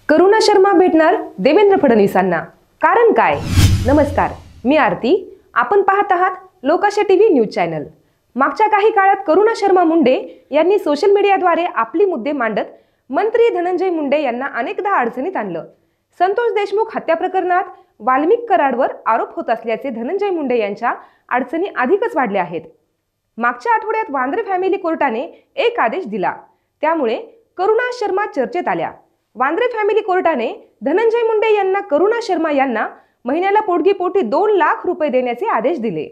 करुणा शर्मा भेटणार देवेंद्र फडणवीसांना, कारण काय? नमस्कार, मी आरती. आपण पाहत आहात लोकाशा टीव्ही न्यूज चॅनल. मागच्या काही काळात करुणा शर्मा मुंडे यांनी सोशल मीडियाद्वारे आपली मुद्दे मांडत मंत्री धनंजय मुंडे यांना अनेकदा अडचणीत आणलं. संतोष देशमुख हत्या प्रकरणात वाल्मिक कराडवर आरोप होत असल्याचे धनंजय मुंडे यांच्या अडचणी अधिकच वाढल्या आहेत. मागच्या आठवड्यात वांद्रे फॅमिली कोर्टाने एक आदेश दिला, त्यामुळे करुणा शर्मा चर्चेत आल्या. वांद्रे फॅमिली कोर्टाने धनंजय मुंडे यांना करुणा शर्मा यांना महिन्याला पोटगीपोटी 2 लाख रुपये देण्याचे आदेश दिले.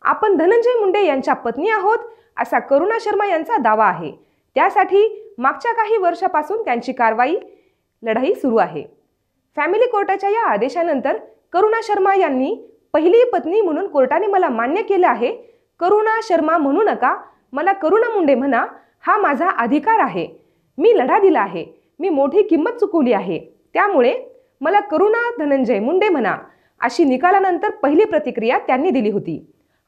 आपण धनंजय मुंडे यांच्या पत्नी आहोत असा करुणा शर्मा यांचा दावा आहे. त्यासाठी मागच्या काही वर्षापासून त्यांची लढाई सुरू आहे. फॅमिली कोर्टाच्या या आदेशानंतर करुणा शर्मा यांनी पहिली पत्नी म्हणून कोर्टाने मला मान्य केलं आहे. करुणा शर्मा म्हणू नका, मला करुणा मुंडे म्हणा, हा माझा अधिकार आहे. मी लढा दिला आहे. मी मोठी किंमत चुकवली आहे, त्यामुळे मला करुणा धनंजय मुंडे म्हणा, अशी निकालानंतर पहिली प्रतिक्रिया त्यांनी दिली होती.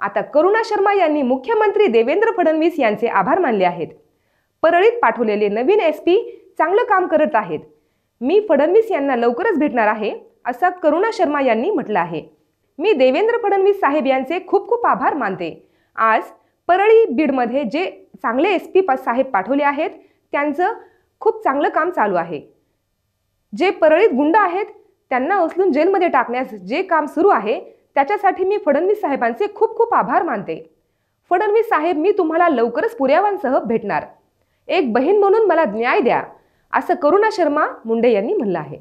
आता करुणा शर्मा यांनी मुख्यमंत्री देवेंद्र फडणवीस यांचे आभार मानले आहेत. परळीत पाठवलेले नवीन SP चांगलं काम करत आहेत. मी फडणवीस यांना लवकरच भेटणार आहे, असं करुणा शर्मा यांनी म्हटलं आहे. मी देवेंद्र फडणवीस साहेब यांचे खूप खूप आभार मानते. आज परळी बीडमध्ये जे चांगले SP साहेब पाठवले आहेत, त्यांचं खूप चांगलं काम चालू आहे. जे परळीत गुंड आहेत त्यांना उचलून जेलमध्ये टाकण्यास जे काम सुरू आहे, त्याच्यासाठी मी फडणवीस साहेबांचे खूप खूप आभार मानते. फडणवीस साहेब, मी तुम्हाला लवकरच पुराव्यांसह भेटणार. एक बहीण म्हणून मला न्याय द्या, असं करुणा शर्मा मुंडे यांनी म्हटलं आहे.